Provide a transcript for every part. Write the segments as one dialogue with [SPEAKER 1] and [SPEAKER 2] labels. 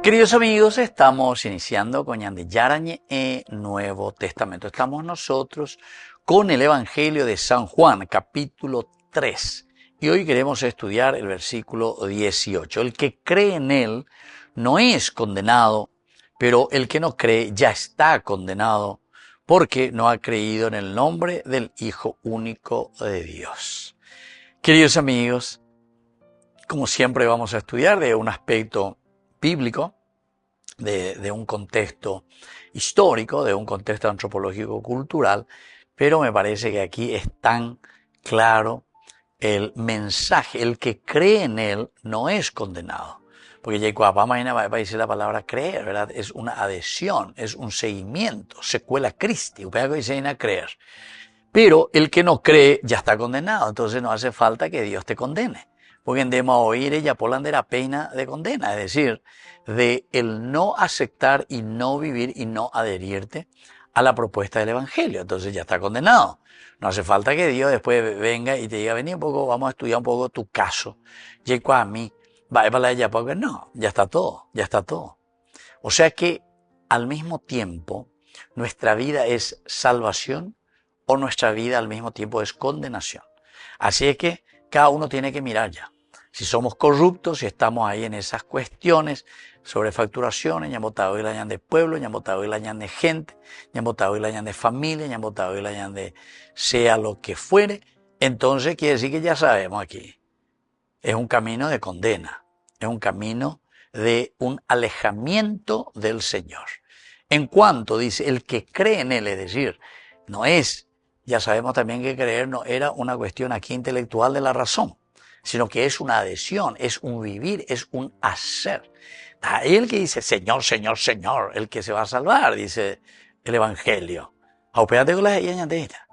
[SPEAKER 1] Queridos amigos, estamos iniciando con Yande Yarañe Nuevo Testamento. Estamos nosotros con el Evangelio de San Juan, capítulo 3. Y hoy queremos estudiar el versículo 18. El que cree en él no es condenado, pero el que no cree ya está condenado porque no ha creído en el nombre del Hijo único de Dios. Queridos amigos, como siempre vamos a estudiar de un aspecto bíblico, de un contexto histórico, de un contexto antropológico-cultural, pero me parece que aquí es tan claro el mensaje. El que cree en él no es condenado. Porque ya cuando dice la palabra creer, ¿verdad? Es una adhesión, es un seguimiento, secuela Christi, creer. Pero el que no cree ya está condenado, entonces no hace falta que Dios te condene. Porque en dema oír ella polandera pena de condena, es decir, de el no aceptar y no vivir y no adherirte a la propuesta del Evangelio. Entonces ya está condenado. No hace falta que Dios después venga y te diga, vení un poco, vamos a estudiar un poco tu caso. Llego a mí, va para ella, porque no, ya está todo, ya está todo. O sea que al mismo tiempo nuestra vida es salvación o nuestra vida al mismo tiempo es condenación. Así es que cada uno tiene que mirar ya. Si somos corruptos, si estamos ahí en esas cuestiones sobre facturaciones, ya votado y la de pueblo, ya votado y la de gente, ya votado y la de familia, ya votado y la de sea lo que fuere, entonces quiere decir que ya sabemos aquí. Es un camino de condena, es un camino de un alejamiento del Señor. En cuanto dice el que cree en él, es decir, no es, ya sabemos también que creer no era una cuestión aquí intelectual de la razón, sino que es una adhesión, es un vivir, es un hacer. Ahí el que dice, Señor, Señor, Señor, el que se va a salvar, dice el Evangelio. Aupéate con la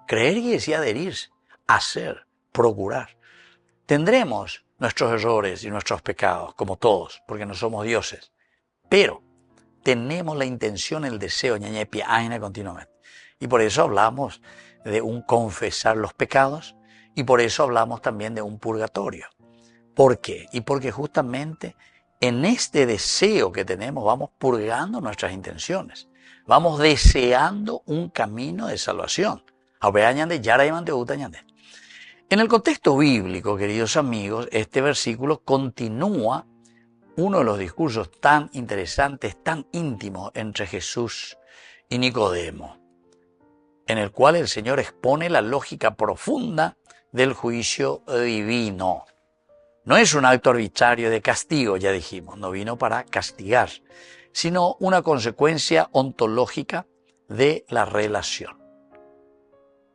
[SPEAKER 1] creer y decir adherirse, hacer, procurar. Tendremos nuestros errores y nuestros pecados, como todos, porque no somos dioses. Pero tenemos la intención, el deseo, ñañepia, aina continuamente. Y por eso hablamos de un confesar los pecados, y por eso hablamos también de un purgatorio. ¿Por qué? Y porque justamente en este deseo que tenemos vamos purgando nuestras intenciones. Vamos deseando un camino de salvación. En el contexto bíblico, queridos amigos, este versículo continúa uno de los discursos tan interesantes, tan íntimos entre Jesús y Nicodemo, en el cual el Señor expone la lógica profunda del juicio divino. No es un acto arbitrario de castigo, ya dijimos, no vino para castigar, sino una consecuencia ontológica de la relación.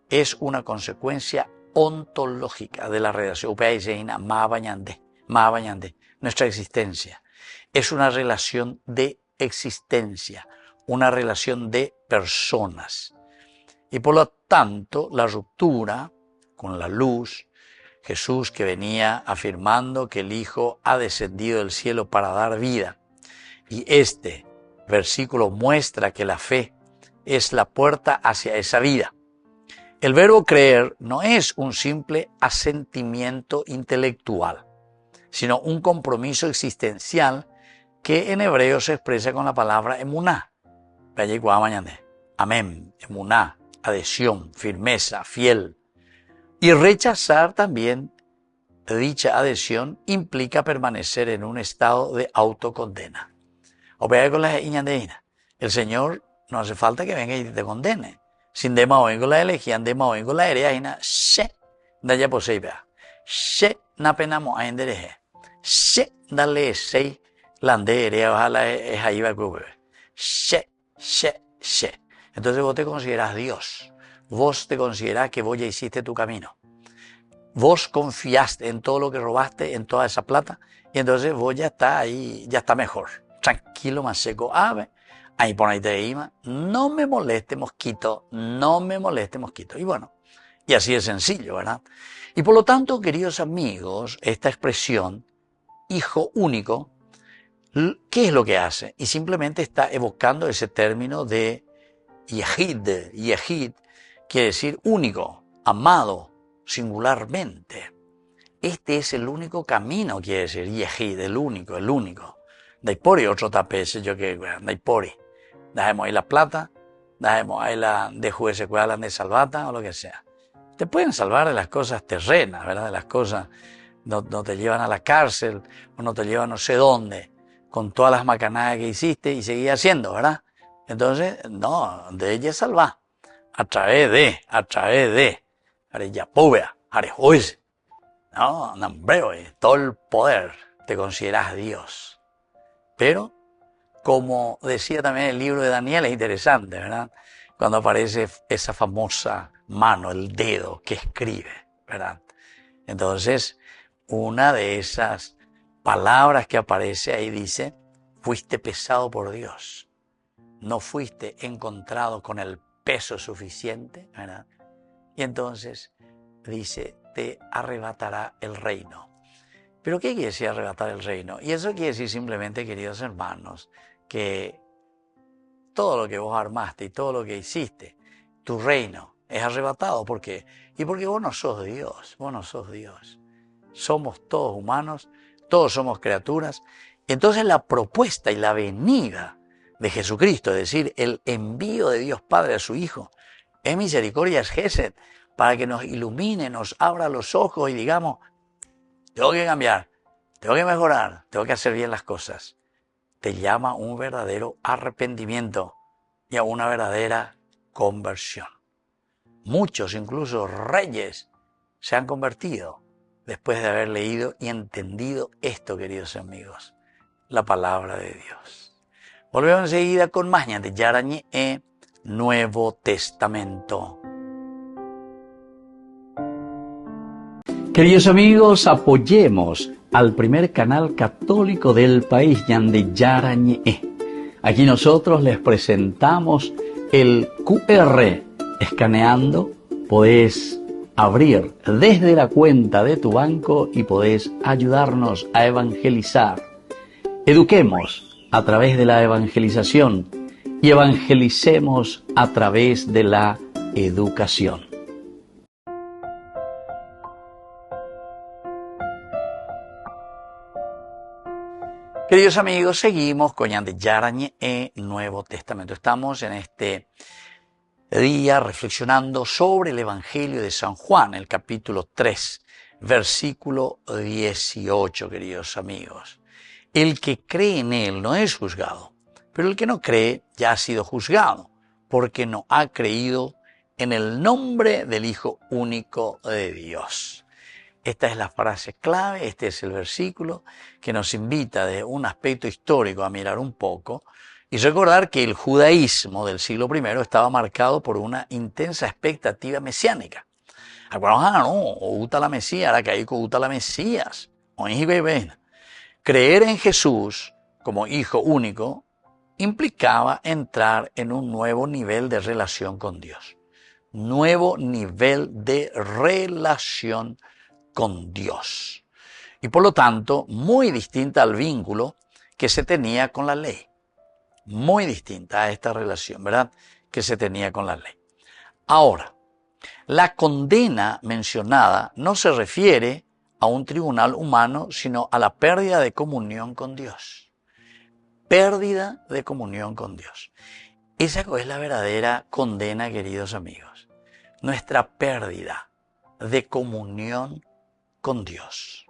[SPEAKER 1] Es una consecuencia ontológica de la relación. Nuestra existencia es una relación de existencia, una relación de personas. Y por lo tanto, la ruptura con la luz, Jesús que venía afirmando que el Hijo ha descendido del cielo para dar vida. Y este versículo muestra que la fe es la puerta hacia esa vida. El verbo creer no es un simple asentimiento intelectual, sino un compromiso existencial que en hebreo se expresa con la palabra emuná. Amén, emuná, adhesión, firmeza, fiel. Y rechazar también dicha adhesión implica permanecer en un estado de autocondena. El Señor no hace falta que venga y te condene. Sin dema oingo la elegían, dema oingo la erea, she, daya poseiba. She, na penamo a endereje. She, dale sei, lande erea, ojalá es ahí va a she. Entonces vos te considerás Dios. Vos te considerás que vos ya hiciste tu camino. Vos confiaste en todo lo que robaste, en toda esa plata, y entonces vos ya está ahí, ya está mejor. Tranquilo, más seco, ave. Ahí por ahí te ima, no me moleste mosquito, no me moleste mosquito. Y bueno, y así es sencillo, ¿verdad? Y por lo tanto, queridos amigos, esta expresión, hijo único, ¿qué es lo que hace? Y simplemente está evocando ese término de Yehid, quiere decir único, amado, singularmente. Este es el único camino, quiere decir Yehid, el único. Daipori otro tapese, yo que, daipori. Dejemos ahí la plata, dejemos ahí la de juez de salvata o lo que sea. Te pueden salvar de las cosas terrenas, ¿verdad? De las cosas, no te llevan a la cárcel o no te llevan no sé dónde, con todas las macanadas que hiciste y seguís haciendo, ¿verdad? Entonces, no, de ella salvar. A través de, are ya povea, are juez. No, hombre, todo el poder te consideras Dios. Pero, como decía también el libro de Daniel, es interesante, ¿verdad? Cuando aparece esa famosa mano, el dedo que escribe, ¿verdad? Entonces, una de esas palabras que aparece ahí dice, fuiste pesado por Dios. No fuiste encontrado con el peso suficiente, ¿verdad? Y entonces dice, te arrebatará el reino. ¿Pero qué quiere decir arrebatar el reino? Y eso quiere decir simplemente, queridos hermanos, que todo lo que vos armaste y todo lo que hiciste, tu reino, es arrebatado. ¿Por qué? Y porque vos no sos Dios, vos no sos Dios. Somos todos humanos, todos somos criaturas. Entonces la propuesta y la venida de Jesucristo, es decir, el envío de Dios Padre a su Hijo, es misericordia, es Gesed, para que nos ilumine, nos abra los ojos y digamos, tengo que cambiar, tengo que mejorar, tengo que hacer bien las cosas. Te llama a un verdadero arrepentimiento y a una verdadera conversión. Muchos, incluso reyes, se han convertido después de haber leído y entendido esto, queridos amigos, la palabra de Dios. Volvemos enseguida con más de Yarañe e Nuevo Testamento. Queridos amigos, apoyemos al primer canal católico del país, Yande Yarañe. Aquí nosotros les presentamos el QR. Escaneando, podés abrir desde la cuenta de tu banco y podés ayudarnos a evangelizar. Eduquemos a través de la evangelización y evangelicemos a través de la educación. Queridos amigos, seguimos con Yande Yarañe e Nuevo Testamento. Estamos en este día reflexionando sobre el Evangelio de San Juan, el capítulo 3, versículo 18, queridos amigos. El que cree en él no es juzgado, pero el que no cree ya ha sido juzgado, porque no ha creído en el nombre del Hijo único de Dios. Esta es la frase clave, este es el versículo que nos invita de un aspecto histórico a mirar un poco y recordar que el judaísmo del siglo I estaba marcado por una intensa expectativa mesiánica. La Mesías. Creer en Jesús como Hijo único implicaba entrar en un nuevo nivel de relación con Dios. Nuevo nivel de relación con Dios. Y por lo tanto, muy distinta al vínculo que se tenía con la ley. Muy distinta a esta relación, ¿verdad?, que se tenía con la ley. Ahora, la condena mencionada no se refiere a un tribunal humano, sino a la pérdida de comunión con Dios. Pérdida de comunión con Dios. Esa es la verdadera condena, queridos amigos. Nuestra pérdida de comunión con Dios.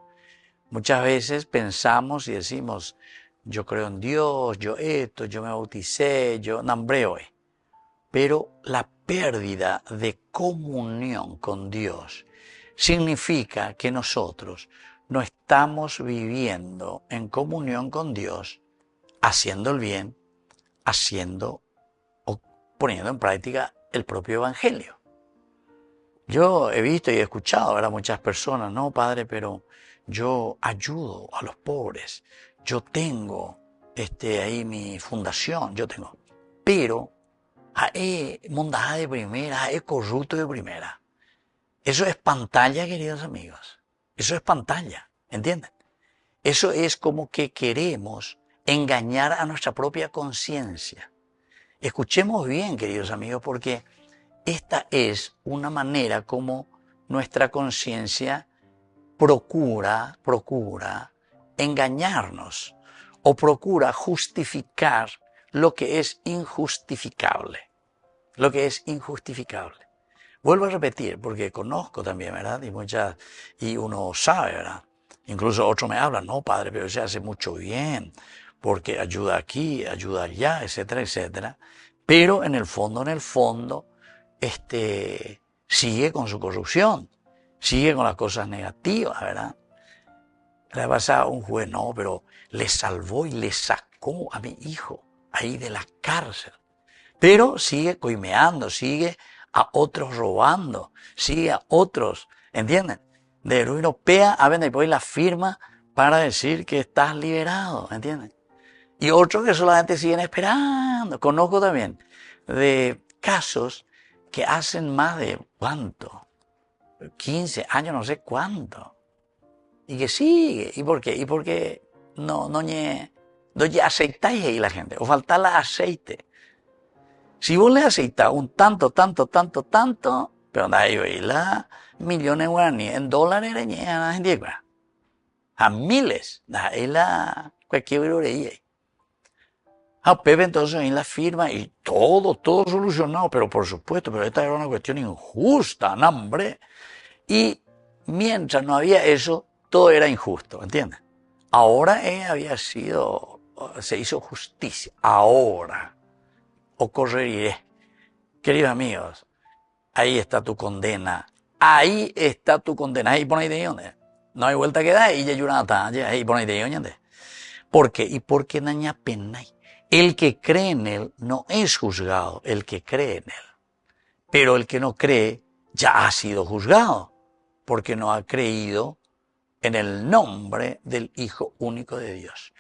[SPEAKER 1] Muchas veces pensamos y decimos, yo creo en Dios, yo me bauticé, yo nambreo. Pero la pérdida de comunión con Dios significa que nosotros no estamos viviendo en comunión con Dios, haciendo el bien, haciendo o poniendo en práctica el propio Evangelio. Yo he visto y he escuchado a muchas personas, no, padre, pero yo ayudo a los pobres, yo tengo ahí mi fundación, pero hay mondada de primera, hay corrupto de primera. Eso es pantalla, queridos amigos. Eso es pantalla, ¿entienden? Eso es como que queremos engañar a nuestra propia conciencia. Escuchemos bien, queridos amigos, porque esta es una manera como nuestra conciencia procura engañarnos o procura justificar lo que es injustificable. Lo que es injustificable. Vuelvo a repetir, porque conozco también, ¿verdad? Y uno sabe, ¿verdad? Incluso otros me hablan, no, padre, pero se hace mucho bien, porque ayuda aquí, ayuda allá, etcétera, etcétera. Pero en el fondo, sigue con su corrupción, sigue con las cosas negativas, ¿verdad? Le pasa a un juez, no, pero le salvó y le sacó a mi hijo ahí de la cárcel. Pero sigue coimeando, sigue a otros robando, sigue a otros, ¿entienden? De heroíno pea, a ver, después la firma para decir que estás liberado, ¿entienden? Y otros que solamente siguen esperando. Conozco también de casos que hacen más de, ¿cuánto? 15 años, no sé cuánto. Y que sigue. ¿Y por qué? Y porque no aceitáis ahí la gente, o falta el aceite. Si vos le aceitas un tanto, pero anda ahí la millones de guaraníes, en dólares en Diego, a miles, ahí la cualquier brevería. A Pepe entonces ahí la firma y todo solucionado, pero por supuesto, pero esta era una cuestión injusta, ¿no, hombre? Y mientras no había eso, todo era injusto, ¿entiendes? Ahora se hizo justicia, ahora ocurriré. Queridos amigos, ahí está tu condena, ahí está tu condena, ahí pone de dónde, no hay vuelta que dar, y ya Yunata, ahí pone de dónde. ¿Por qué? Y porque naña pena. El que cree en él no es juzgado, el que cree en él. Pero el que no cree ya ha sido juzgado, porque no ha creído en el nombre del Hijo único de Dios.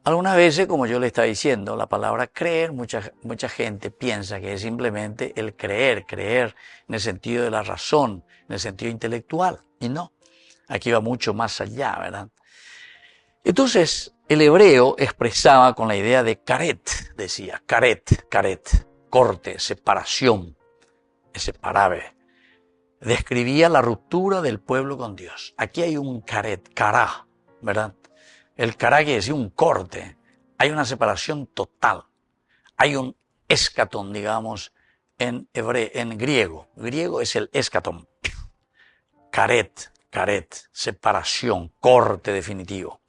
[SPEAKER 1] Algunas veces, como yo le estaba diciendo, la palabra creer, mucha gente piensa que es simplemente el creer en el sentido de la razón, en el sentido intelectual. Y no, aquí va mucho más allá, ¿verdad? Entonces, el hebreo expresaba con la idea de karet, decía, karet, corte, separación, separable. Describía la ruptura del pueblo con Dios. Aquí hay un karet, kará, ¿verdad? El kará quiere decir un corte. Hay una separación total. Hay un escatón, digamos, en griego. Griego es el escatón. Karet, separación, corte definitivo.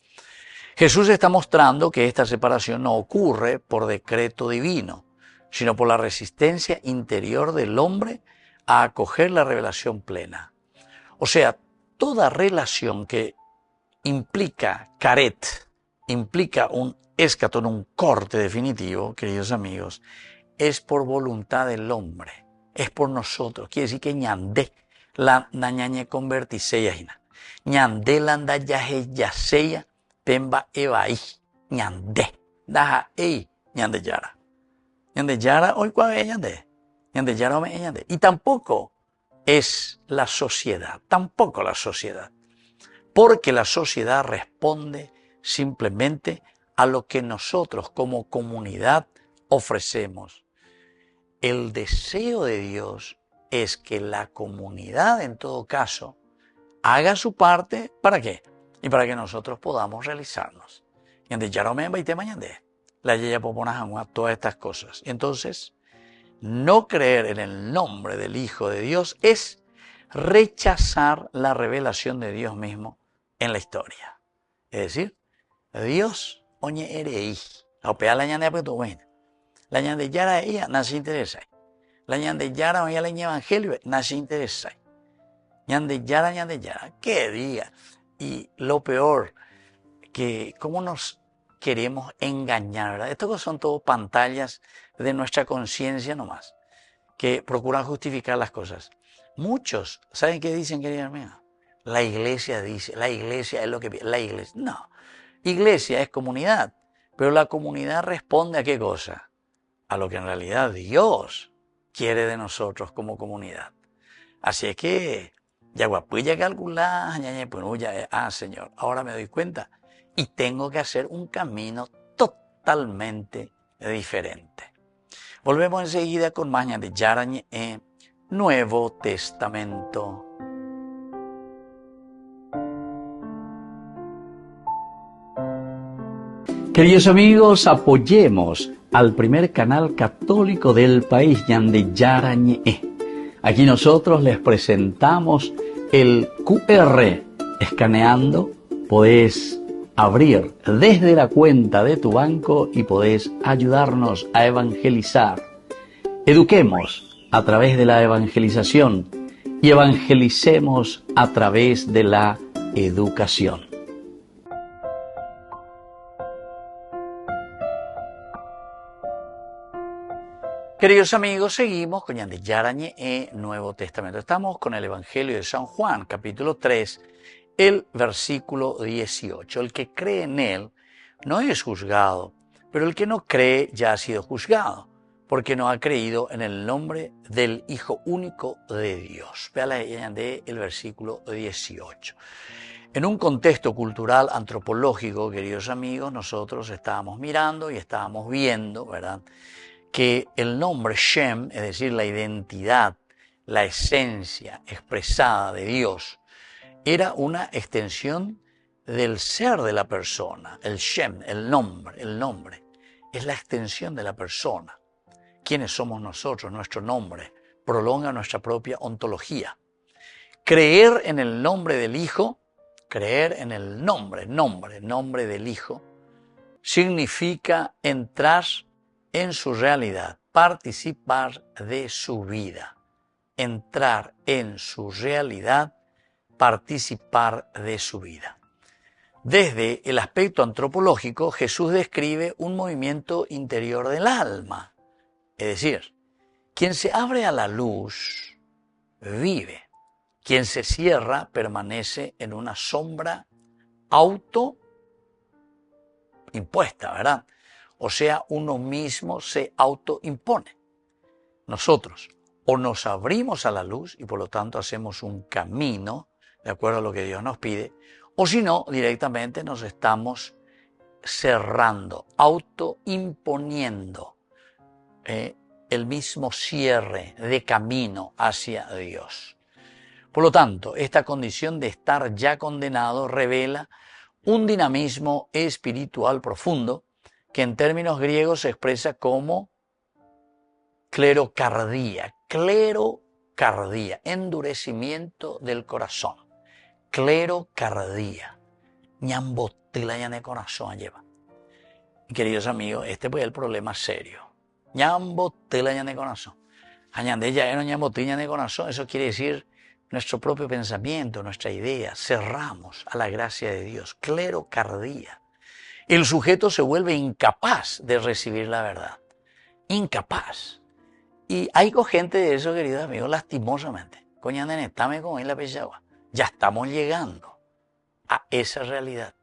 [SPEAKER 1] Jesús está mostrando que esta separación no ocurre por decreto divino, sino por la resistencia interior del hombre a acoger la revelación plena. O sea, toda relación que implica karet, implica un escatón, un corte definitivo, queridos amigos, es por voluntad del hombre, es por nosotros. Quiere decir que ñandé la ñañe convertiseya, ñandé la anda yaseya, pemba evaí, ñandé, daja ei, ñande yara. Ñande yara hoy cuave ñande, ñande yara ome ñande. Y tampoco es la sociedad, porque la sociedad responde simplemente a lo que nosotros como comunidad ofrecemos. El deseo de Dios es que la comunidad, en todo caso, haga su parte, ¿para qué? Y para que nosotros podamos realizarnos. Y entonces ya no me y te mañana la yaya poponajangua, todas estas cosas. Entonces, no creer en el nombre del Hijo de Dios es rechazar la revelación de Dios mismo en la historia. Es decir, Dios, oñe erei, opea la ñande apeto bueno. La ñande yara ella nace interesa. La ñande yara oña la evangelio nace interesa. Ñande yara, qué diga. Y lo peor, que cómo nos queremos engañar, ¿verdad? Estas son todo pantallas de nuestra conciencia nomás, que procuran justificar las cosas. Muchos, ¿saben qué dicen, querida mía? La iglesia dice, la iglesia es lo que... La iglesia, no. Iglesia es comunidad, pero la comunidad responde a qué cosa? A lo que en realidad Dios quiere de nosotros como comunidad. Así es que, ya guapuya calcular, Señor, ahora me doy cuenta y tengo que hacer un camino totalmente diferente. Volvemos enseguida con Maña de Yarañe Nuevo Testamento. Queridos amigos, apoyemos al primer canal católico del país, Ñande Yarañe. Aquí nosotros les presentamos el QR. Escaneando, podés abrir desde la cuenta de tu banco y podés ayudarnos a evangelizar. Eduquemos a través de la evangelización y evangelicemos a través de la educación. Queridos amigos, seguimos con Ñande Yarañe e Nuevo Testamento. Estamos con el Evangelio de San Juan, capítulo 3, el versículo 18. El que cree en él no es juzgado, pero el que no cree ya ha sido juzgado, porque no ha creído en el nombre del Hijo único de Dios. Vea la Ñande el versículo 18. En un contexto cultural antropológico, queridos amigos, nosotros estábamos mirando y estábamos viendo, ¿verdad?, que el nombre Shem, es decir, la identidad, la esencia expresada de Dios, era una extensión del ser de la persona. El Shem, el nombre, es la extensión de la persona. ¿Quiénes somos nosotros? Nuestro nombre prolonga nuestra propia ontología. Creer en el nombre del Hijo, creer en el nombre del Hijo, significa entrar en su realidad, participar de su vida. Entrar en su realidad, participar de su vida. Desde el aspecto antropológico, Jesús describe un movimiento interior del alma. Es decir, quien se abre a la luz, vive. Quien se cierra, permanece en una sombra autoimpuesta, ¿verdad? O sea, uno mismo se autoimpone. Nosotros o nos abrimos a la luz y por lo tanto hacemos un camino de acuerdo a lo que Dios nos pide, o si no, directamente nos estamos cerrando, autoimponiendo el mismo cierre de camino hacia Dios. Por lo tanto, esta condición de estar ya condenado revela un dinamismo espiritual profundo que en términos griegos se expresa como clerocardía, endurecimiento del corazón, clerocardía, ñambotila ya de corazón lleva. Queridos amigos, este es el problema serio, ñambotila ya de corazón, añade ya era ñambotila de corazón, eso quiere decir nuestro propio pensamiento, nuestra idea, cerramos a la gracia de Dios, clerocardía. El sujeto se vuelve incapaz de recibir la verdad. Incapaz. Y hay gente de eso, queridos amigos, lastimosamente. Ya estamos llegando a esa realidad.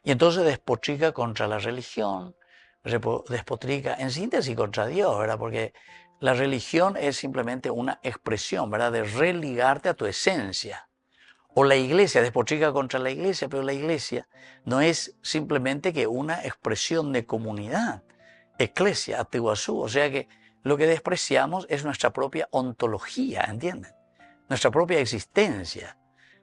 [SPEAKER 1] Y entonces despotrica contra la religión, despotrica en síntesis contra Dios, ¿verdad? Porque la religión es simplemente una expresión, ¿verdad?, de religarte a tu esencia. O la iglesia, despotrica contra la iglesia, pero la iglesia no es simplemente que una expresión de comunidad, eclesia, atiguazú, o sea que lo que despreciamos es nuestra propia ontología, ¿entienden? Nuestra propia existencia.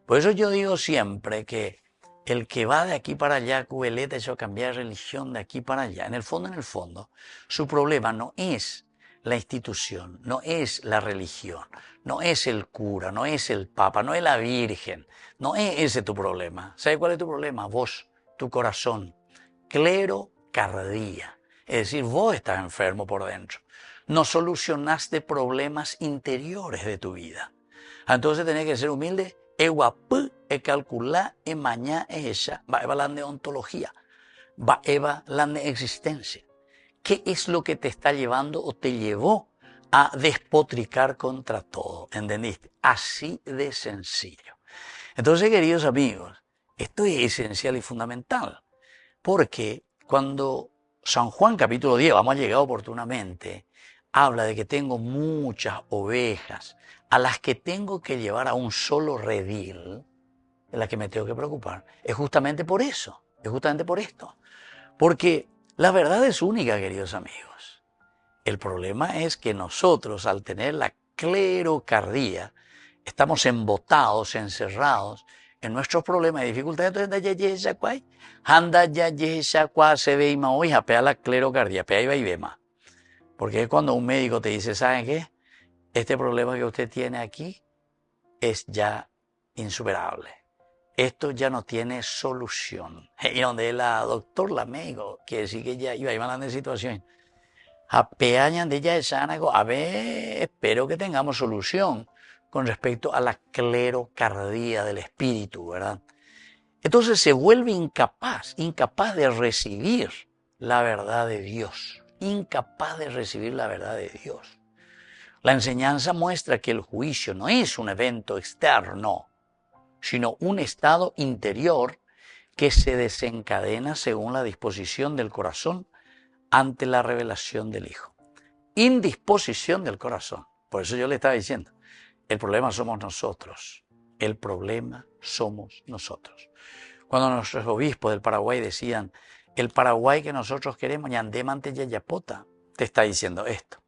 [SPEAKER 1] Por eso yo digo siempre que el que va de aquí para allá, cubeleta, hecho cambiar religión de aquí para allá, en el fondo, su problema no es la institución, no es la religión, no es el cura, no es el papa, no es la virgen, no es ese tu problema. ¿Sabe cuál es tu problema? Vos, tu corazón, clerocardía. Es decir, vos estás enfermo por dentro. No solucionaste problemas interiores de tu vida. Entonces tenés que ser humilde, eguapú, calcular, mañá esa, va eva la ontología, va eva la existencia. ¿Qué es lo que te está llevando o te llevó a despotricar contra todo? ¿Entendiste? Así de sencillo. Entonces, queridos amigos, esto es esencial y fundamental, porque cuando San Juan capítulo 10, vamos a llegar oportunamente, habla de que tengo muchas ovejas a las que tengo que llevar a un solo redil, de las que me tengo que preocupar, es justamente por eso, es justamente por esto. Porque la verdad es única, queridos amigos. El problema es que nosotros, al tener la clerocardía, estamos embotados, encerrados en nuestros problemas y dificultades, entonces anda ya se ve y ma hoy apea la clerocardia, apea y vema. Porque es cuando un médico te dice, ¿saben qué? Este problema que usted tiene aquí es ya insuperable. Esto ya no tiene solución. Y donde la doctor, la médico, quiere decir que ya iba a ir mal de situación. Apeañan de ella de sana, a ver, espero que tengamos solución con respecto a la clerocardia del espíritu, ¿verdad? Entonces se vuelve incapaz de recibir la verdad de Dios, incapaz de recibir la verdad de Dios. La enseñanza muestra que el juicio no es un evento externo, sino un estado interior que se desencadena según la disposición del corazón ante la revelación del Hijo. Indisposición del corazón. Por eso yo le estaba diciendo, el problema somos nosotros. El problema somos nosotros. Cuando nuestros obispos del Paraguay decían, el Paraguay que nosotros queremos, ñandemante yayapota, te está diciendo esto.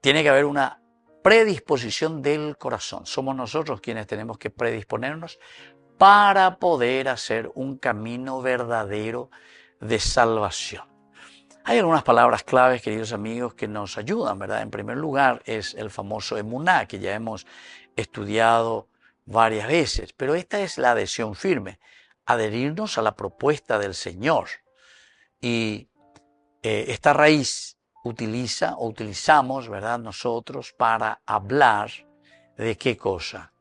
[SPEAKER 1] Tiene que haber una predisposición del corazón. Somos nosotros quienes tenemos que predisponernos para poder hacer un camino verdadero de salvación. Hay algunas palabras claves, queridos amigos, que nos ayudan, ¿verdad? En primer lugar es el famoso emuná, que ya hemos estudiado varias veces, pero esta es la adhesión firme, adherirnos a la propuesta del Señor. Y esta raíz utilizamos, ¿verdad? Nosotros para hablar de qué cosa.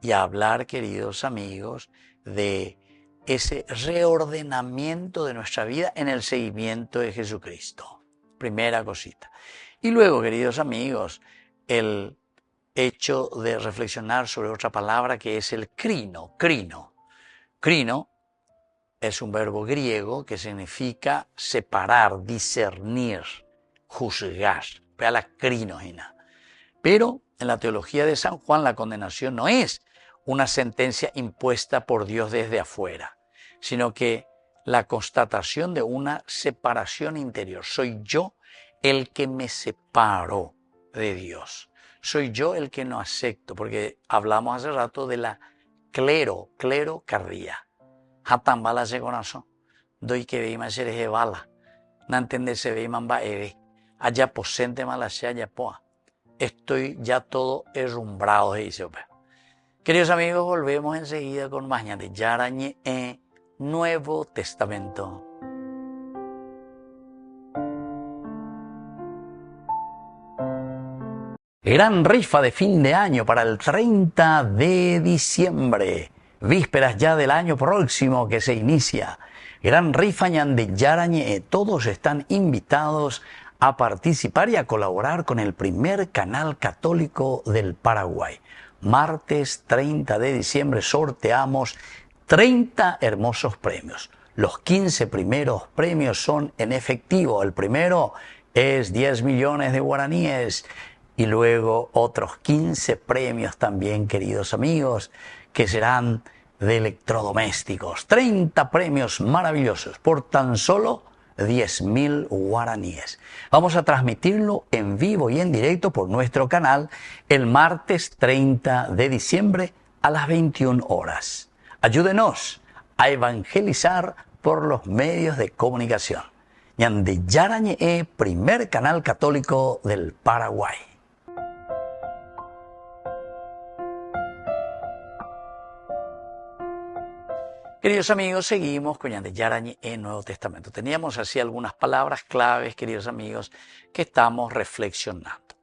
[SPEAKER 1] Y hablar, queridos amigos, de ese reordenamiento de nuestra vida en el seguimiento de Jesucristo. Primera cosita. Y luego, queridos amigos, el hecho de reflexionar sobre otra palabra que es el crino. Crino es un verbo griego que significa separar, discernir, juzgar. Pero en la teología de San Juan la condenación no es una sentencia impuesta por Dios desde afuera, sino que la constatación de una separación interior. Soy yo el que me separo de Dios. Soy yo el que no acepto, porque hablamos hace rato de la clerocardia. Hatan bala se corazón. Doy que veima se bala. No entender se veima va eve. Allá posente malasea allá poa. Estoy ya todo herrumbrado, dice Ope. Queridos amigos, volvemos enseguida con más de Yarañe Nuevo Testamento. Gran rifa de fin de año para el 30 de diciembre. Vísperas ya del año próximo que se inicia. Gran rifa de Yarañe. Todos están invitados a participar y a colaborar con el primer canal católico del Paraguay. Martes 30 de diciembre sorteamos 30 hermosos premios. Los 15 primeros premios son en efectivo. El primero es 10 millones de guaraníes y luego otros 15 premios también, queridos amigos, que serán de electrodomésticos. 30 premios maravillosos por tan solo 10.000 guaraníes. Vamos a transmitirlo en vivo y en directo por nuestro canal el martes 30 de diciembre a las 21 horas. Ayúdenos a evangelizar por los medios de comunicación. Ñande Yarañe, primer canal católico del Paraguay. Queridos amigos, seguimos con Ñande Yarañe en Nuevo Testamento. Teníamos así algunas palabras claves, queridos amigos, que estamos reflexionando.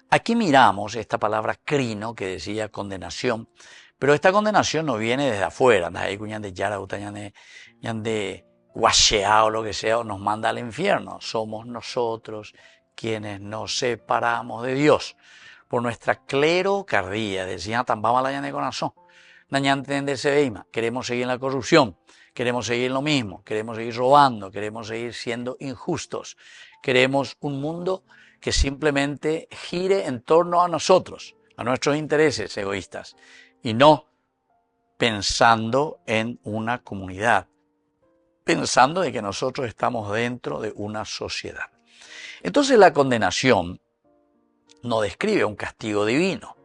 [SPEAKER 1] Aquí miramos esta palabra crino que decía condenación, pero esta condenación no viene desde afuera. Ahí Ñande Yara, Ñande Guachea o lo que sea, nos manda al infierno. Somos nosotros quienes nos separamos de Dios por nuestra clerocardia. Decía Tambama la Ñande Corazón. Queremos seguir en la corrupción, queremos seguir en lo mismo, queremos seguir robando, queremos seguir siendo injustos, queremos un mundo que simplemente gire en torno a nosotros, a nuestros intereses egoístas, y no pensando en una comunidad, pensando de que nosotros estamos dentro de una sociedad. Entonces la condenación no describe un castigo divino,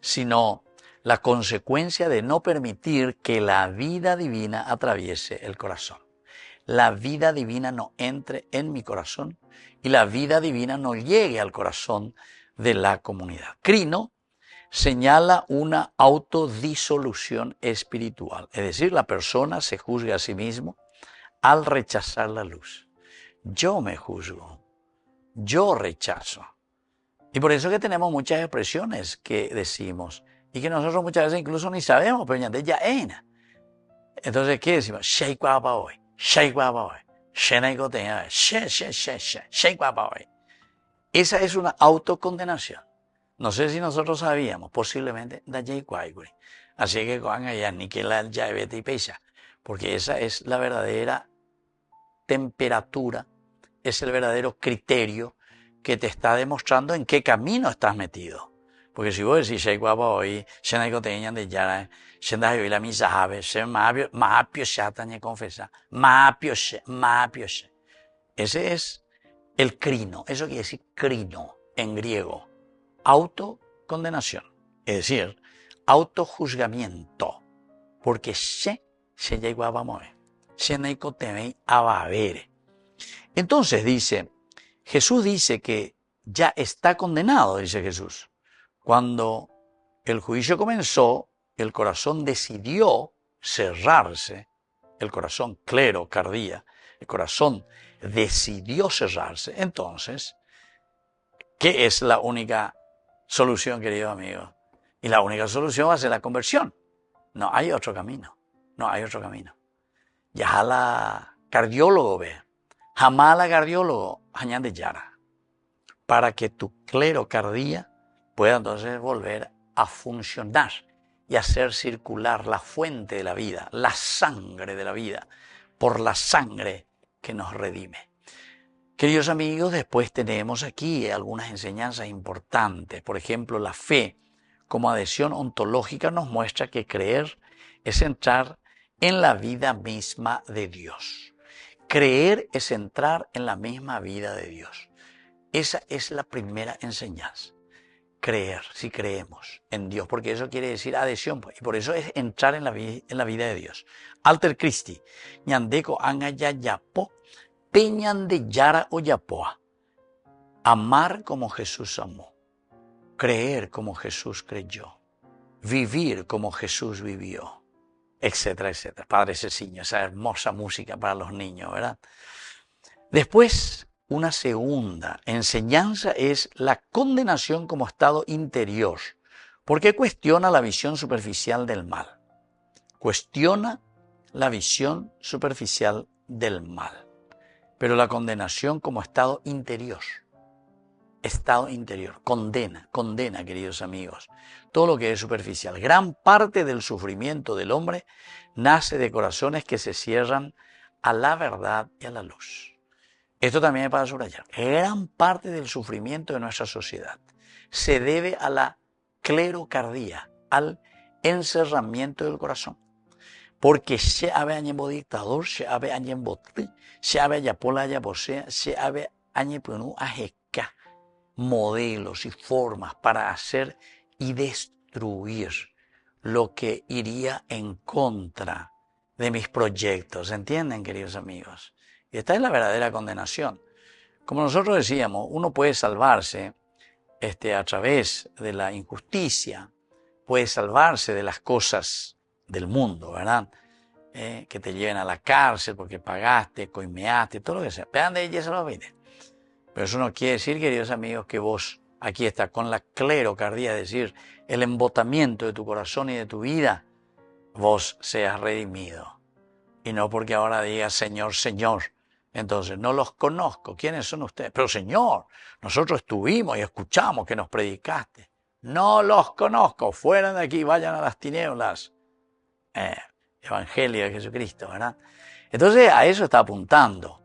[SPEAKER 1] sino la consecuencia de no permitir que la vida divina atraviese el corazón. La vida divina no entre en mi corazón y la vida divina no llegue al corazón de la comunidad. Crino señala una autodisolución espiritual, es decir, la persona se juzga a sí mismo al rechazar la luz. Yo me juzgo, yo rechazo. Y por eso que tenemos muchas expresiones que decimos y que nosotros muchas veces incluso ni sabemos, pero ya es. Entonces, ¿qué decimos? Shei guapa hoy, shei guapa hoy, shei gotea, shei guapa hoy. Esa es una autocondenación. No sé si nosotros sabíamos, posiblemente, da jei guaigui. Así que con allá ni que la ya vete y pecha, porque esa es la verdadera temperatura, es el verdadero criterio que te está demostrando en qué camino estás metido. Porque si vos decís, shei guapa hoy, shei gotea de yara, shei hoy la misa jave, shei ma piosata ni confesa, ma pioshe. Ese es el crino, eso quiere decir crino en griego, autocondenación, es decir, autojuzgamiento, porque se llegó a bamoe, se neiko temei abavere. Entonces Jesús dice que ya está condenado, dice Jesús. Cuando el juicio comenzó, el corazón decidió cerrarse, el corazón clerocardía, el corazón decidió cerrarse. Entonces, ¿qué es la única solución, querido amigo? Y la única solución va a ser la conversión. No hay otro camino. No hay otro camino. Ya la cardiólogo ve. Jamás la cardiólogo añade yara. Para que tu clerocardía pueda entonces volver a funcionar y hacer circular la fuente de la vida, la sangre de la vida, por la sangre que nos redime. Queridos amigos, después tenemos aquí algunas enseñanzas importantes. Por ejemplo, la fe como adhesión ontológica nos muestra que creer es entrar en la vida misma de Dios. Creer es entrar en la misma vida de Dios. Esa es la primera enseñanza. Creer, si creemos en Dios, porque eso quiere decir adhesión, y por eso es entrar en la vida de Dios. Alter Christi, ñandeko angaya yapo, peñan de yara o yapoa. Amar como Jesús amó, creer como Jesús creyó, vivir como Jesús vivió, etcétera, etcétera. Padre Ceciño, esa hermosa música para los niños, ¿verdad? Después, una segunda enseñanza es la condenación como estado interior, porque cuestiona la visión superficial del mal. Cuestiona la visión superficial del mal. Pero la condenación como estado interior. Estado interior. Condena, queridos amigos, todo lo que es superficial. Gran parte del sufrimiento del hombre nace de corazones que se cierran a la verdad y a la luz. Esto también es para subrayar. Gran parte del sufrimiento de nuestra sociedad se debe a la clerocardía, al encerramiento del corazón. Porque se habe añembo dictador, se habe añembo ti, se habe ayapola ayaposea, se habe añepunu ajeca, modelos y formas para hacer y destruir lo que iría en contra de mis proyectos. ¿Entienden, queridos amigos? Y esta es la verdadera condenación. Como nosotros decíamos, uno puede salvarse a través de la injusticia, puede salvarse de las cosas del mundo, ¿verdad? Que te lleven a la cárcel porque pagaste, coimeaste, todo lo que sea. Vean de ella se lo pide. Pero eso no quiere decir, queridos amigos, que vos, aquí está, con la clerocardía, es decir, el embotamiento de tu corazón y de tu vida, vos seas redimido. Y no porque ahora digas, Señor, Señor. Entonces, no los conozco. ¿Quiénes son ustedes? Pero Señor, nosotros estuvimos y escuchamos que nos predicaste. No los conozco. Fuera de aquí, vayan a las tinieblas. Evangelio de Jesucristo, ¿verdad? Entonces, a eso está apuntando.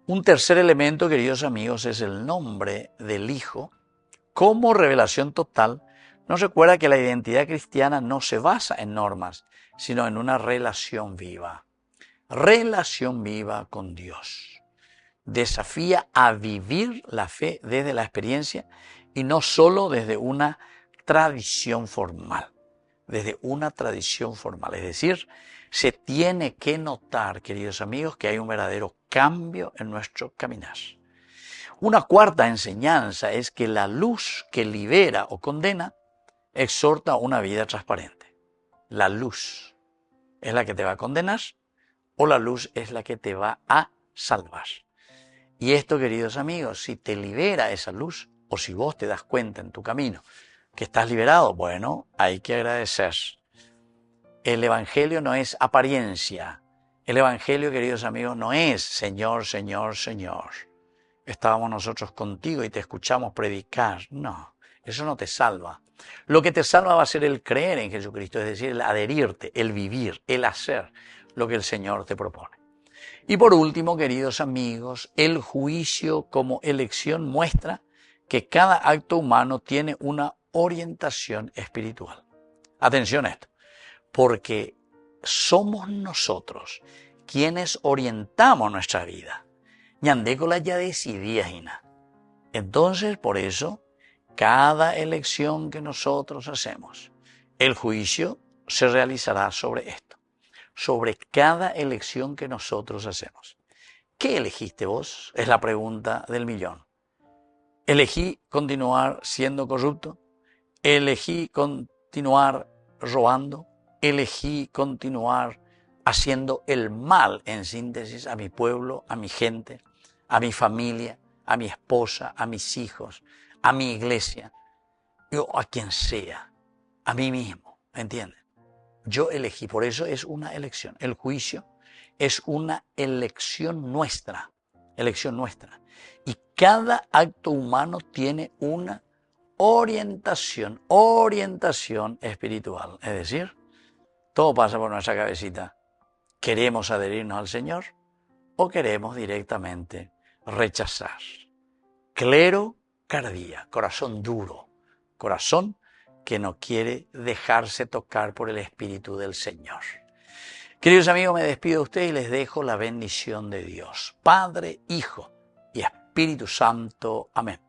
[SPEAKER 1] Un tercer elemento, queridos amigos, es el nombre del Hijo. Como revelación total, nos recuerda que la identidad cristiana no se basa en normas, sino en una relación viva. Relación viva con Dios. Desafía a vivir la fe desde la experiencia y no solo desde una tradición formal. desde una tradición formal. Es decir, se tiene que notar, queridos amigos, que hay un verdadero cambio en nuestro caminar. Una cuarta enseñanza es que la luz que libera o condena exhorta a una vida transparente. La luz es la que te va a condenar o la luz es la que te va a salvar. Y esto, queridos amigos, si te libera esa luz o si vos te das cuenta en tu camino que estás liberado, bueno, hay que agradecer. El Evangelio no es apariencia. El Evangelio, queridos amigos, no es Señor, Señor, Señor. Estábamos nosotros contigo y te escuchamos predicar. No, eso no te salva. Lo que te salva va a ser el creer en Jesucristo, es decir, el adherirte, el vivir, el hacer lo que el Señor te propone. Y por último, queridos amigos, el juicio como elección muestra que cada acto humano tiene una orientación espiritual. Atención a esto, porque somos nosotros quienes orientamos nuestra vida. Ñandécola ya decidía, Ina. Entonces, por eso, cada elección que nosotros hacemos, el juicio se realizará sobre esto, sobre cada elección que nosotros hacemos. ¿Qué elegiste vos? Es la pregunta del millón. ¿Elegí continuar siendo corrupto? ¿Elegí continuar robando? ¿Elegí continuar haciendo el mal, en síntesis, a mi pueblo, a mi gente, a mi familia, a mi esposa, a mis hijos, a mi iglesia, o a quien sea, a mí mismo, ¿me entienden? Yo elegí, por eso es una elección. El juicio es una elección nuestra. Y cada acto humano tiene una orientación espiritual. Es decir, todo pasa por nuestra cabecita. ¿Queremos adherirnos al Señor o queremos directamente rechazar? Clerocardía, corazón duro, corazón que no quiere dejarse tocar por el Espíritu del Señor. Queridos amigos, me despido de ustedes y les dejo la bendición de Dios, Padre, Hijo y Espíritu Santo. Amén.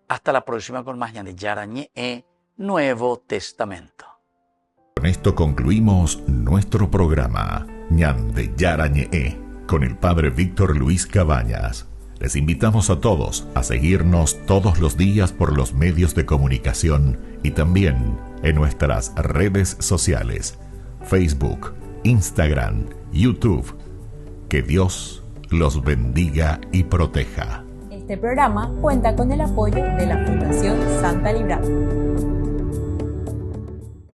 [SPEAKER 1] Hasta la próxima con más Ñande Yarañe Nuevo Testamento.
[SPEAKER 2] Con esto concluimos nuestro programa Ñande Yarañe con el Padre Víctor Luis Cabañas. Les invitamos a todos a seguirnos todos los días por los medios de comunicación y también en nuestras redes sociales, Facebook, Instagram, YouTube. Que Dios los bendiga y proteja.
[SPEAKER 3] Este programa cuenta con el apoyo de la Fundación Santa Librada.